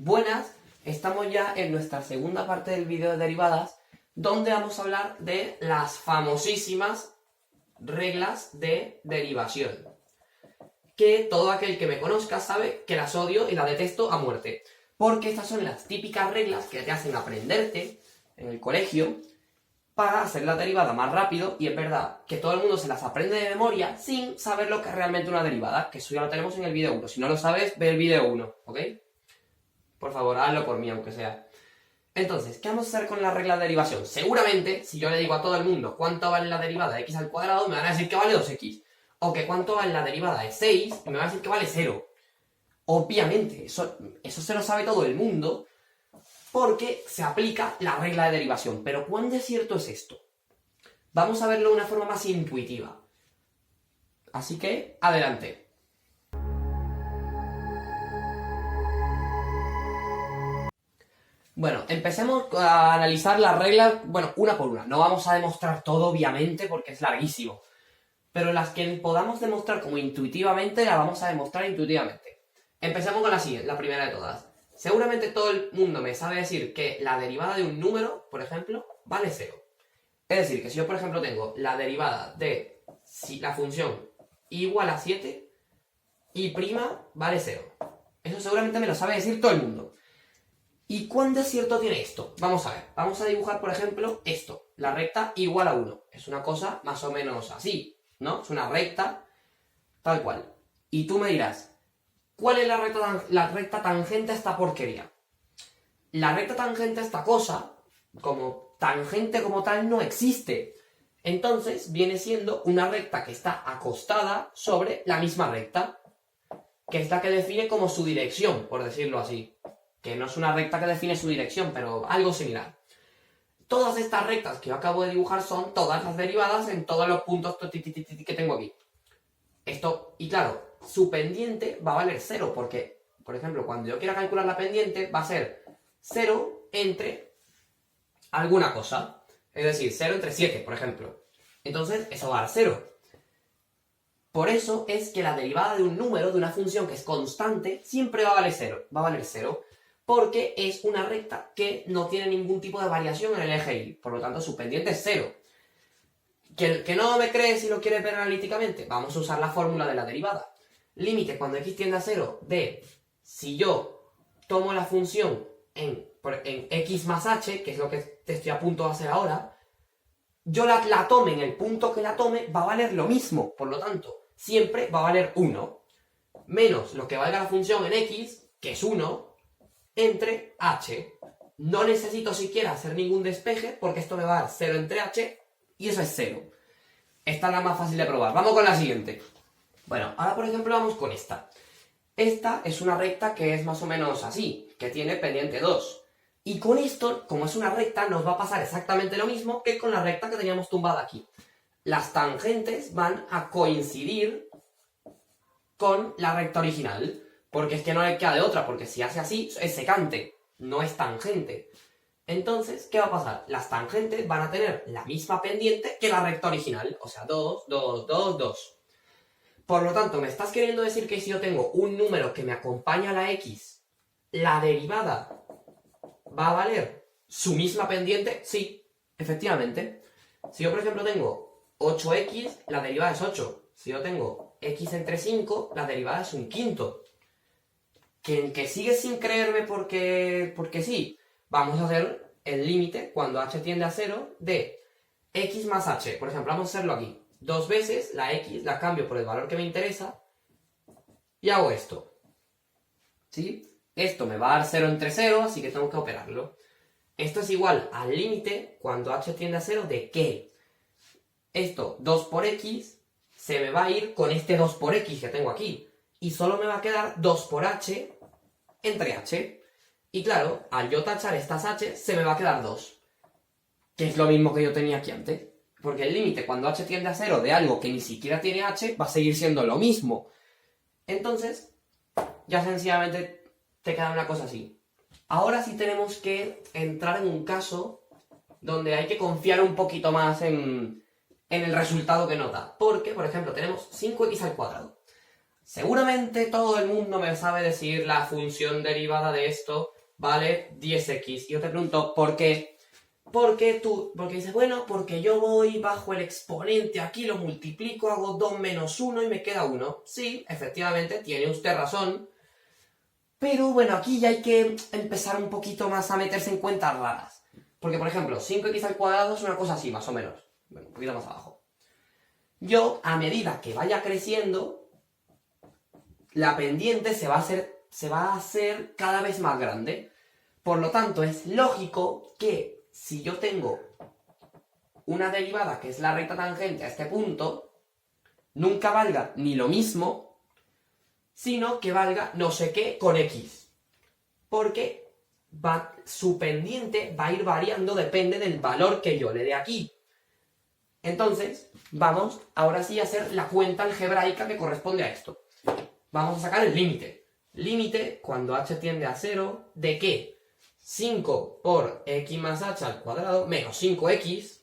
Buenas, estamos ya en nuestra segunda parte del vídeo de derivadas, donde vamos a hablar de las famosísimas reglas de derivación, que todo aquel que me conozca sabe que las odio y las detesto a muerte, porque estas son las típicas reglas que te hacen aprenderte en el colegio para hacer la derivada más rápido, y es verdad que todo el mundo se las aprende de memoria sin saber lo que es realmente una derivada, que eso ya lo tenemos en el vídeo 1. Si no lo sabes, ve el vídeo 1, ¿ok? Por favor, hazlo por mí, aunque sea. Entonces, ¿qué vamos a hacer con la regla de derivación? Seguramente, si yo le digo a todo el mundo cuánto vale la derivada de x al cuadrado, me van a decir que vale 2x. O que cuánto vale la derivada de 6, y me van a decir que vale 0. Obviamente, eso se lo sabe todo el mundo, porque se aplica la regla de derivación. Pero ¿cuán de cierto es esto? Vamos a verlo de una forma más intuitiva. Así que, adelante. Bueno, empecemos a analizar las reglas, bueno, una por una. No vamos a demostrar todo, obviamente, porque es larguísimo. Pero las que podamos demostrar como intuitivamente, las vamos a demostrar intuitivamente. Empecemos con la siguiente, la primera de todas. Seguramente todo el mundo me sabe decir que la derivada de un número, por ejemplo, vale 0. Es decir, que si yo, por ejemplo, tengo la derivada de la función igual a 7, y prima vale 0. Eso seguramente me lo sabe decir todo el mundo. ¿Y cuán de cierto tiene esto? Vamos a ver, vamos a dibujar, por ejemplo, esto, la recta igual a 1. Es una cosa más o menos así, ¿no? Es una recta tal cual. Y tú me dirás, ¿cuál es la recta tangente a esta porquería? La recta tangente a esta cosa, como tangente como tal, no existe. Entonces, viene siendo una recta que está acostada sobre la misma recta, que es la que define como su dirección, por decirlo así. Que no es una recta que define su dirección, pero algo similar. Todas estas rectas que yo acabo de dibujar son todas las derivadas en todos los puntos que tengo aquí. Esto, y claro, su pendiente va a valer 0, porque, por ejemplo, cuando yo quiera calcular la pendiente, va a ser 0 entre alguna cosa. Es decir, 0 entre 7, por ejemplo. Entonces, eso va a dar 0. Por eso es que la derivada de un número, de una función que es constante, siempre va a valer 0. Va a valer 0. Porque es una recta que no tiene ningún tipo de variación en el eje Y. Por lo tanto, su pendiente es 0. ¿Que no me crees si lo quieres ver analíticamente? Vamos a usar la fórmula de la derivada. Límite cuando x tiende a 0 de si yo tomo la función en x más h, que es lo que te estoy a punto de hacer ahora, yo la tome en el punto que la tome, va a valer lo mismo. Por lo tanto, siempre va a valer 1. Menos lo que valga la función en x, que es 1, entre h. No necesito siquiera hacer ningún despeje porque esto me va a dar 0 entre h y eso es 0. Esta es la más fácil de probar. Vamos con la siguiente. Bueno, ahora por ejemplo vamos con esta. Esta es una recta que es más o menos así, que tiene pendiente 2. Y con esto, como es una recta, nos va a pasar exactamente lo mismo que con la recta que teníamos tumbada aquí. Las tangentes van a coincidir con la recta original. Porque es que no le queda de otra, porque si hace así, es secante, no es tangente. Entonces, ¿qué va a pasar? Las tangentes van a tener la misma pendiente que la recta original, o sea, 2, 2, 2, 2. Por lo tanto, ¿me estás queriendo decir que si yo tengo un número que me acompaña a la x, la derivada va a valer su misma pendiente? Sí, efectivamente. Si yo, por ejemplo, tengo 8x, la derivada es 8. Si yo tengo x entre 5, la derivada es un quinto. Que sigues sin creerme porque sí, vamos a hacer el límite cuando h tiende a 0 de x más h. Por ejemplo, vamos a hacerlo aquí. 2 veces la x la cambio por el valor que me interesa y hago esto. ¿Sí? Esto me va a dar 0 entre 0, así que tengo que operarlo. Esto es igual al límite cuando h tiende a 0 de que esto, 2 por x, se me va a ir con este 2 por x que tengo aquí. Y solo me va a quedar 2 por h entre h. Y claro, al yo tachar estas h, se me va a quedar 2. Que es lo mismo que yo tenía aquí antes. Porque el límite cuando h tiende a 0 de algo que ni siquiera tiene h, va a seguir siendo lo mismo. Entonces, ya sencillamente te queda una cosa así. Ahora sí tenemos que entrar en un caso donde hay que confiar un poquito más en el resultado que nos da. Porque, por ejemplo, tenemos 5x al cuadrado. Seguramente todo el mundo me sabe decir la función derivada de esto vale 10x. Y yo te pregunto, ¿por qué? Porque dices, bueno, porque yo voy bajo el exponente aquí, lo multiplico, hago 2 menos 1 y me queda 1. Sí, efectivamente, tiene usted razón. Pero bueno, aquí ya hay que empezar un poquito más a meterse en cuentas raras. Porque, por ejemplo, 5x al cuadrado es una cosa así, más o menos. Bueno, un poquito más abajo. Yo, a medida que vaya creciendo, la pendiente se va a hacer cada vez más grande. Por lo tanto, es lógico que si yo tengo una derivada que es la recta tangente a este punto, nunca valga ni lo mismo, sino que valga no sé qué con x. Porque su pendiente va a ir variando, depende del valor que yo le dé aquí. Entonces, vamos ahora sí a hacer la cuenta algebraica que corresponde a esto. Vamos a sacar el límite. Límite, cuando h tiende a 0, ¿de qué? 5 por x más h al cuadrado menos 5x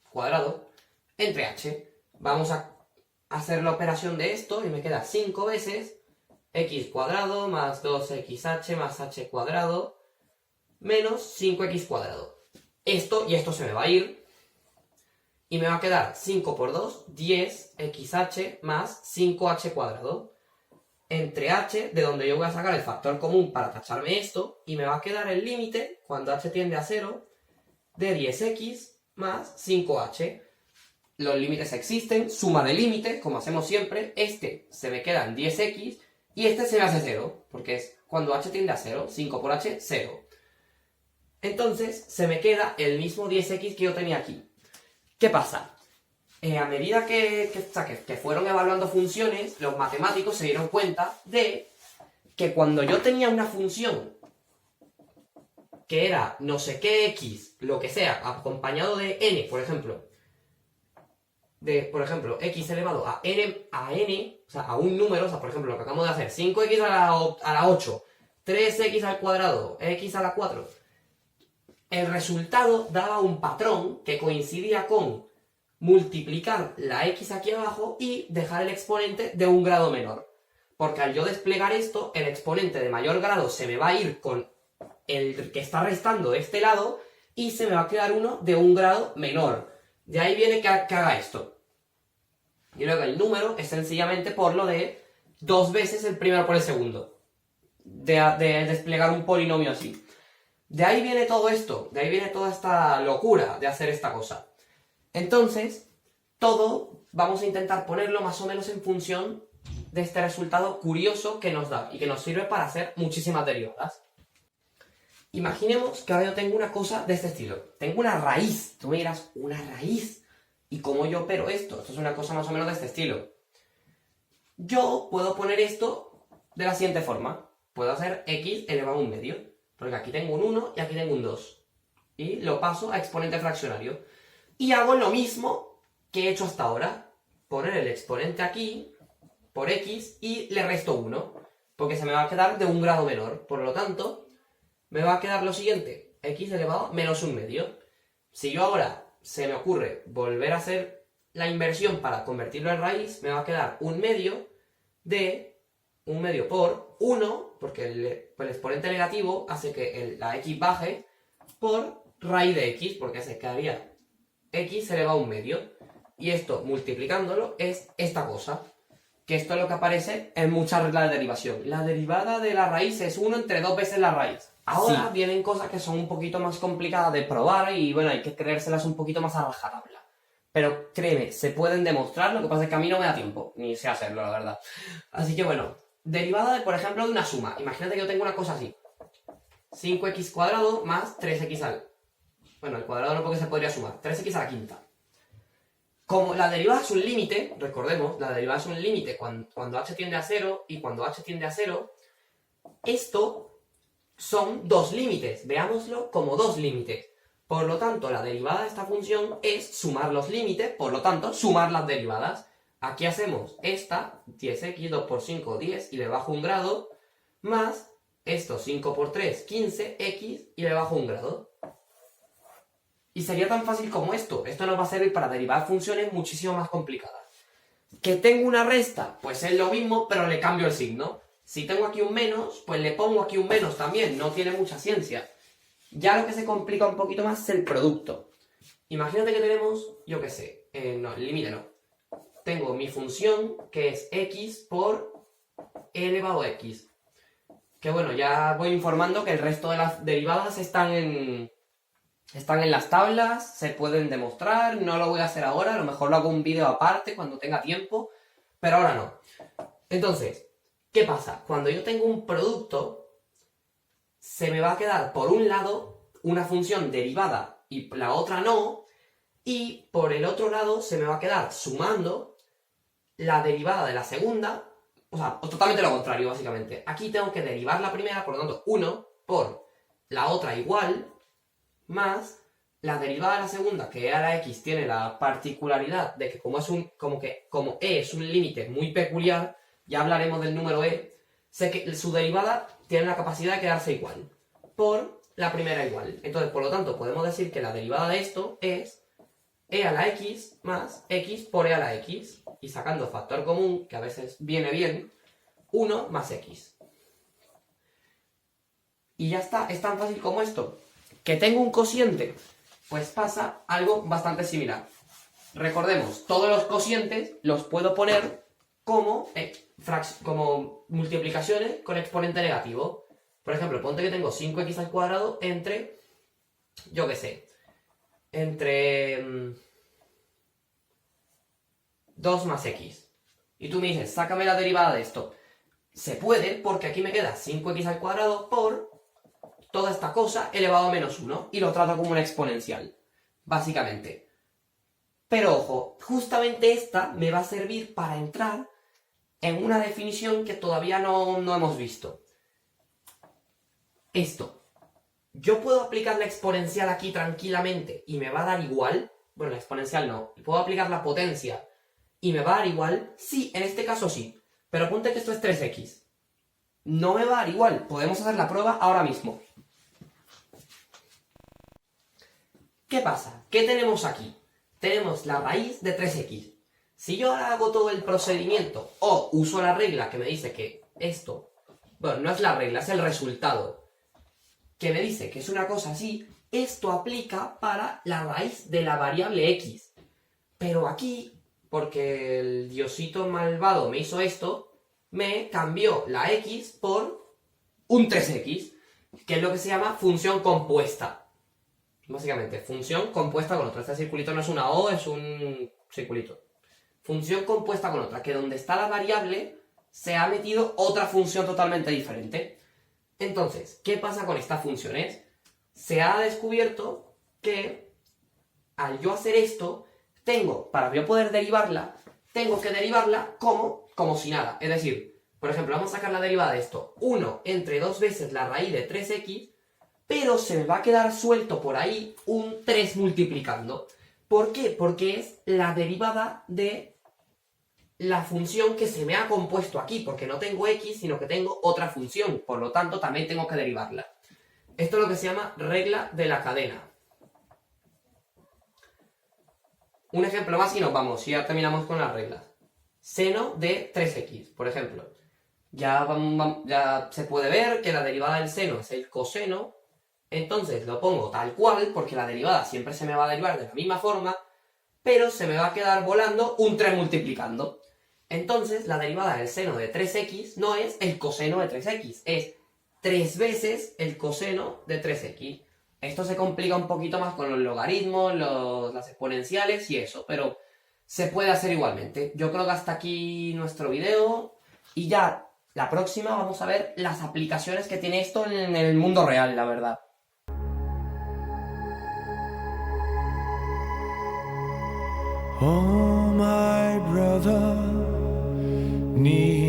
cuadrado entre h. Vamos a hacer la operación de esto y me queda 5 veces x cuadrado más 2xh más h cuadrado menos 5x cuadrado. Esto y esto se me va a ir y me va a quedar 5 por 2, 10xh más 5h cuadrado entre h, de donde yo voy a sacar el factor común para tacharme esto, y me va a quedar el límite, cuando h tiende a 0, de 10x más 5h. Los límites existen, suma de límites, como hacemos siempre, este se me queda en 10x, y este se me hace 0, porque es cuando h tiende a 0, 5 por h, 0. Entonces, se me queda el mismo 10x que yo tenía aquí. ¿Qué pasa? A medida que fueron evaluando funciones, los matemáticos se dieron cuenta de que cuando yo tenía una función que era no sé qué x, lo que sea, acompañado de n, por ejemplo, x elevado a n, o sea, a un número, o sea, por ejemplo, lo que acabamos de hacer, 5x a la 8, 3x al cuadrado, x a la 4, el resultado daba un patrón que coincidía con multiplicar la x aquí abajo y dejar el exponente de un grado menor. Porque al yo desplegar esto, el exponente de mayor grado se me va a ir con el que está restando de este lado y se me va a quedar uno de un grado menor. De ahí viene que haga esto. Y luego el número es sencillamente por lo de 2 veces el primero por el segundo. De desplegar un polinomio así. De ahí viene todo esto, de ahí viene toda esta locura de hacer esta cosa. Entonces, todo vamos a intentar ponerlo más o menos en función de este resultado curioso que nos da y que nos sirve para hacer muchísimas derivadas. Imaginemos que ahora yo tengo una cosa de este estilo. Tengo una raíz. Tú me dirás, ¿una raíz? ¿Y cómo yo opero esto? Esto es una cosa más o menos de este estilo. Yo puedo poner esto de la siguiente forma. Puedo hacer x elevado a un medio. Porque aquí tengo un 1 y aquí tengo un 2. Y lo paso a exponente fraccionario. Y hago lo mismo que he hecho hasta ahora. Poner el exponente aquí por x y le resto 1. Porque se me va a quedar de un grado menor. Por lo tanto, me va a quedar lo siguiente. X elevado a menos un medio. Si yo ahora se me ocurre volver a hacer la inversión para convertirlo en raíz, me va a quedar un medio de un medio por 1, porque el exponente negativo hace que la x baje, por raíz de x, porque se quedaría x elevado a un medio. Y esto, multiplicándolo, es esta cosa. Que esto es lo que aparece en muchas reglas de derivación. La derivada de la raíz es 1 entre 2 veces la raíz. Ahora vienen cosas que son un poquito más complicadas de probar y bueno, hay que creérselas un poquito más a rajatabla. Pero créeme, se pueden demostrar, lo que pasa es que a mí no me da tiempo, ni sé hacerlo, la verdad. Así que bueno, derivada, por ejemplo, de una suma. Imagínate que yo tengo una cosa así. 5x cuadrado más 3x al... Bueno, el cuadrado no porque se podría sumar. 3x a la quinta. Como la derivada es un límite, recordemos, la derivada es un límite cuando h tiende a 0 y cuando h tiende a 0, esto son dos límites. Veámoslo como dos límites. Por lo tanto, la derivada de esta función es sumar los límites, por lo tanto, sumar las derivadas. Aquí hacemos esta, 10x, 2 por 5, 10, y le bajo un grado, más esto, 5 por 3, 15x, y le bajo un grado. Y sería tan fácil como esto. Esto nos va a servir para derivar funciones muchísimo más complicadas. ¿Que tengo una resta? Pues es lo mismo, pero le cambio el signo. Si tengo aquí un menos, pues le pongo aquí un menos también, no tiene mucha ciencia. Ya lo que se complica un poquito más es el producto. Imagínate que tenemos, yo qué sé, no, el límite no. Tengo mi función que es x por e elevado a x. Que bueno, ya voy informando que el resto de las derivadas están en las tablas, se pueden demostrar, no lo voy a hacer ahora, a lo mejor lo hago un vídeo aparte cuando tenga tiempo, pero ahora no. Entonces, ¿qué pasa? Cuando yo tengo un producto, se me va a quedar por un lado una función derivada y la otra no, y por el otro lado se me va a quedar sumando la derivada de la segunda, o sea, totalmente lo contrario, básicamente. Aquí tengo que derivar la primera, por lo tanto, 1 por la otra igual, más la derivada de la segunda, que e a la x tiene la particularidad de que como e es un límite muy peculiar, ya hablaremos del número e, sé que su derivada tiene la capacidad de quedarse igual, por la primera igual. Entonces, por lo tanto, podemos decir que la derivada de esto es e a la x más x por e a la x, y sacando factor común, que a veces viene bien, 1 más x. Y ya está, es tan fácil como esto. ¿Que tengo un cociente? Pues pasa algo bastante similar. Recordemos, todos los cocientes los puedo poner como multiplicaciones con exponente negativo. Por ejemplo, ponte que tengo 5x al cuadrado entre, yo qué sé, entre 2 más x. Y tú me dices, sácame la derivada de esto. Se puede porque aquí me queda 5x al cuadrado por toda esta cosa elevado a menos 1 y lo trato como una exponencial, básicamente. Pero ojo, justamente esta me va a servir para entrar en una definición que todavía no hemos visto. Esto. Yo puedo aplicar la exponencial aquí tranquilamente y me va a dar igual. Bueno, la exponencial no. Puedo aplicar la potencia y me va a dar igual. Sí, en este caso sí. Pero ponte que esto es 3x. No me va a dar igual. Podemos hacer la prueba ahora mismo. ¿Qué pasa? ¿Qué tenemos aquí? Tenemos la raíz de 3x. Si yo ahora hago todo el procedimiento o uso la regla que me dice que esto, bueno, no es la regla, es el resultado, que me dice que es una cosa así, esto aplica para la raíz de la variable x. Pero aquí, porque el diosito malvado me hizo esto, me cambió la x por un 3x, que es lo que se llama función compuesta. Básicamente, función compuesta con otra. Este circulito no es una O, es un circulito. Función compuesta con otra, que donde está la variable se ha metido otra función totalmente diferente. Entonces, ¿qué pasa con estas funciones? Se ha descubierto que al yo hacer esto, para yo poder derivarla, tengo que derivarla como si nada. Es decir, por ejemplo, vamos a sacar la derivada de esto. 1 entre 2 veces la raíz de 3x, pero se me va a quedar suelto por ahí un 3 multiplicando. ¿Por qué? Porque es la derivada de la función que se me ha compuesto aquí, porque no tengo x, sino que tengo otra función, por lo tanto también tengo que derivarla. Esto es lo que se llama regla de la cadena. Un ejemplo más y nos vamos, y ya terminamos con las reglas. Seno de 3x, por ejemplo. Ya se puede ver que la derivada del seno es el coseno. Entonces lo pongo tal cual, porque la derivada siempre se me va a derivar de la misma forma, pero se me va a quedar volando un 3 multiplicando. Entonces la derivada del seno de 3x no es el coseno de 3x, es 3 veces el coseno de 3x. Esto se complica un poquito más con los logaritmos, las exponenciales y eso, pero se puede hacer igualmente. Yo creo que hasta aquí nuestro video y ya la próxima vamos a ver las aplicaciones que tiene esto en el mundo real, la verdad. Oh, my brother, need